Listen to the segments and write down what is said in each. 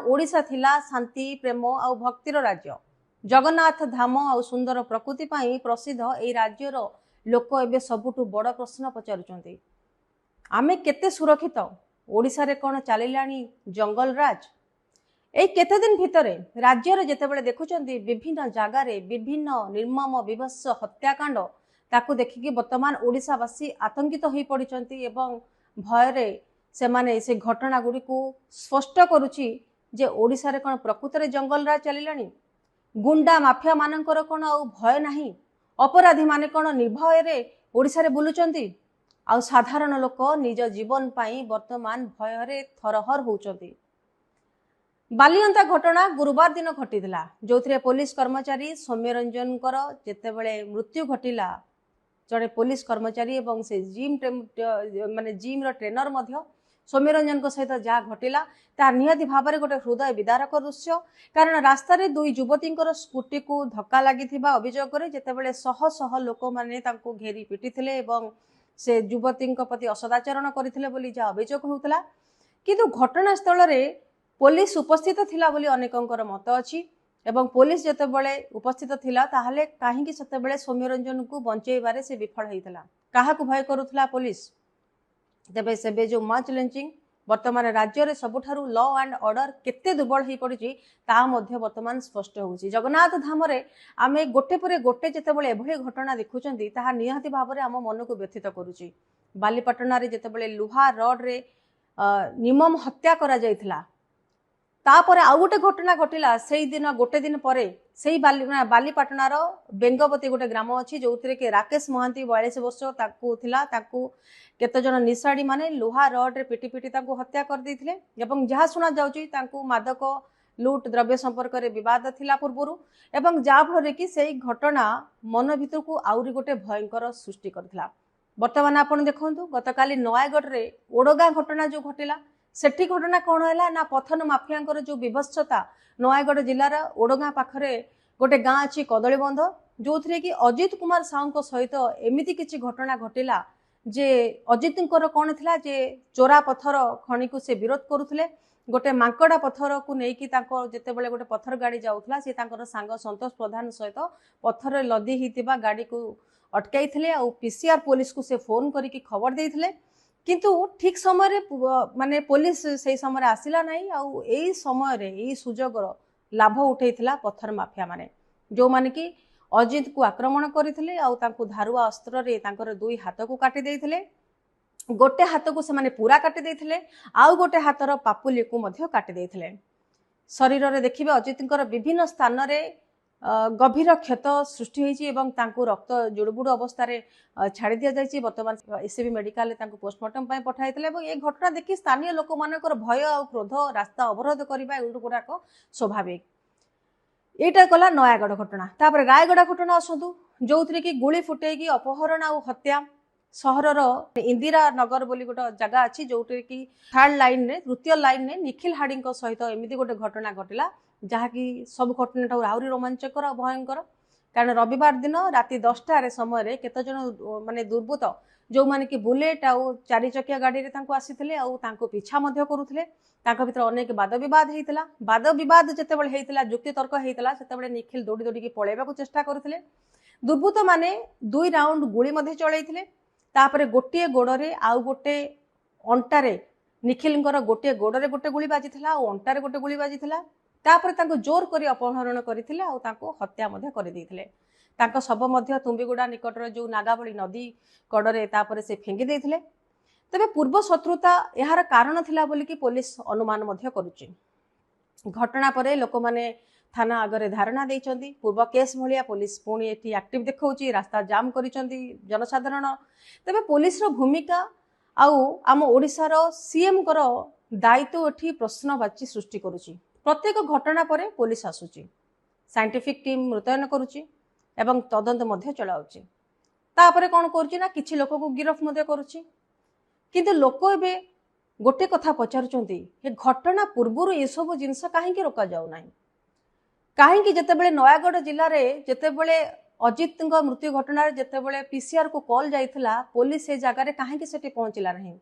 ओडिशा थिला शांति प्रेम आ भक्तिर राज्य। जगन्नाथ धाम आ सुंदर प्रकृति पाई प्रसिद्ध ए राज्यर लोक एबे सबुठु बड़ प्रश्न पचारुचंती, आमे केते सुरक्षित? ओडिशा रे कोन चलिलानी जंगल राज? ए केते दिन भितरे राज्यर जेतेबेले देखुचंती विभिन्न जगारे विभिन्न निर्मम विभत्स हत्याकांड ताकू देखिकी वर्तमान ओडिशावासी आतंकित होई पड़िचंती एवं भयरे सेमाने से घटना गुडी को स्पष्ट करूची जे ओडिशा रे कोन प्रकृत रे जंगल राज चलिलानी? गुंडा माफिया मानकर कोन आ भय नाही? अपराधी माने कोन निर्भय रे ओडिशा रे बुलुचंती? आ साधारण लोक निज जीवन पाई वर्तमान भय रे थरहर होउचंती। बालियंता घटना गुरुवार दिन घटिला, जो पुलिस कर्मचारी सौम्य रंजन जेतेबेले मृत्यु घटिला। जड़े पुलिस कर्मचारी एवं से माने जिम रो ट्रेनर मध्य सौम्य रंजन सहित जहाँ घटिला ता निहाती भाव में गोटे हृदय विदारक दृश्य। कारण रास्तार दुई युवती स्कूटी को धक्का लगी अभियोग जेतेबेले शह शह लोक मैंने घेरी पिटी से युवती प्रति असदाचरण करथिले बोली जहाँ अभियोग होउतला। किंतु घटनास्थल रे पुलिस उपस्थित थिला बोली अनेकंकर मत अछि एवं पुलिस जेतेबेले उपस्थित थिला ताहाले काहेकि सेतेबेले सौम्य रंजन को बंचेबारे से विफल हेइतला? काहाकु भय करुथला पुलिस? तेबे सेबे जो मच लंचिंग वर्तमान राज्य रे सबुठारु लॉ एंड ऑर्डर केते दुर्बल होई पड़िछि ता मध्ये वर्तमान स्पष्ट होउछि। जगन्नाथ धाम रे आमे गोटे परे गोटे जेतेबेले एभली घटना देखुचंती ताहा निहाती भाव रे आम मन को व्यथित करूछि। बालीपाटना रे जेतेबेले लुहा रड रे निर्मम हत्या करा जायथिला, तापर आउ गोटे घटना घटिला से दिन गोटे दिन पर से बालीपाटनार बेंगवती गोटे ग्राम अच्छी जो कि राकेश महांती 42 वर्ष केते जन निशाड़ी माने लुहा रड रे पिटी पिटी हत्या कर देथिले एवं जहाँ शुणा जाउची मादक लुट द्रव्य संपर्क रे विवाद थिला पूर्वरु एवं जा फल कि से घटना मन भीतर को आउरी गोटे भयंकर सृष्टि करथिला। वर्तमान आपण देखंतु गतकाली नयागढ़ रे ओडगां घटना जो घटिला सेठी घटना कौन है ना पथन माफिया जो विभत्सता नयागढ़ जिलार ओडगां पाखरे गोटे गाँ अच्छी कदलीबंध जो थे कि अजित कुमार साहू सहित एमती किसी घटना घटिला जे अजित कौन थिला जे चोरा पथर खणी को से विरोध करुले। गोटे मांकड़ा पथर को लेकिन जितेबाला गोटे पथर गाड़ी जाऊला सी सांग संतोष प्रधान सहित पथर लदी होता गाड़ी को अटकाई पीसीआर पुलिस को से फोन करके खबर देते किंतु ठीक समय माने पुलिस से समय आसिला नहीं आउ एई समय रे एई सुजोगर लाभ उठेइथिला पत्थर माफिया माने जो माने कि अजित को आक्रमण करथिले आउ तांको धारुआ अस्त्र रे तांकर दुई हाथ को काटी देइथिले। गोटे हाथ को से माने पूरा काटी देइथिले आउ गोटे हाथर पापुली को मध्य काटी देइथिले। शरीर रे देखिबे अजितकर विभिन्न स्थान रे गभीर क्षत सृष्टि होइछि एवं तांको रक्त जुड़बुड़ अवस्था छाड़ी दिया जाइछि। वर्तमान एससीबी मेडिकल रे तांको पोस्टमार्टम पय पठाइतले एवं ए घटना देखि स्थानीय लोक मानकर भय आ क्रोध रास्ता अवरोध करबा गुड़ाक स्वाभाविक। एटा कला नयागढ़ घटना। तापर रायगढ़ घटना आसतु जो कि गुली फुटेकी अपहरण आ हत्या सहरर इंदिरा नगर बोली गोटे जगह अच्छी जो कि थर्ड लाइन रे तृतीय लाइन रे निखिल हाड़ी सहित एमती गोटे घटना घटिला जहाँकि सब घटना आहरी रोमांचकर और भयंकर। कारण रविवार दिन राति 10टार समय केत जन माने दुर्बृत्त जो माने कि बुलेट आउ 4 चकिया गाड़ी रे तांको आसीथिले आउ तांको पीछा मध्य करुथिले। तांको भितर अनेक वाद विवाद हेइतिला। वाद विवाद जेतेबेले हेइतिला जुक्ति तर्क हेइतिला सेतेबेले निखिल दौड़ी दौड़ी की पळेबाकू चेष्टा करुथिले। दुर्बृत्त माने 2 राउंड गुली मध्य चलैथिले। तापरे गोटे गोड़े आउ गोटे अंटारे निखिलंकर गोटे गोड़े गोटे गुली बाजिथिला आउ अंटारे गोटे गुली बाजिथिला। तापरे तांको जोर करी अपहरण करथिले आउ तांको हत्या मध्य कर देइथिले। तांको शव मध्य तुम्बीगुड़ा निकटर जो नागावली नदी कड़े तापरे से फेंगी देइथिले। तबे पूर्व शत्रुता यार कारण थिला बोली कि पुलिस अनुमान मध्य करुची। घटना परे लोक माने थाना आगरे धारणा देइचंदी। पूर्व केस भलिया पुलिस पुणी एठी एक्टिव देखौची, रास्ता जाम करिचंदी जनसाधारण। तबे पुलिस रो भूमिका आउ आम ओडिसा रो सीएम करो दायित्व एठी प्रश्नवाची सृष्टि करुची। प्रत्येक घटना परे पुलिस आसुची, साइंटिफिक टीम मुतयन करुची एवं तदंत मध्य चलाउची। तापरे कोन करुची ना किछि लोक को गिरफ मध्य करुची। किंतु लोक एबे गोटे कथा पचारुचंती ए घटना पूर्वरु ए सब जिंस काहेकि रोका जाउ नाही? काहेकि जेतेबेले नयागढ़ जिल्ला रे जेतेबेले अजित मृत्यु घटना जेतेबेले पीसीआर को कॉल जाइथिला पुलिस ए जगह रे काहेकि सेठी पहुंचिला नाही?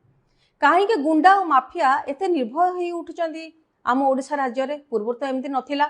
काहेकि गुंडा और माफिया एते निर्भय होई उठुचंदी आम ओडिशा राज्य रे पूर्व तो एमती नथिला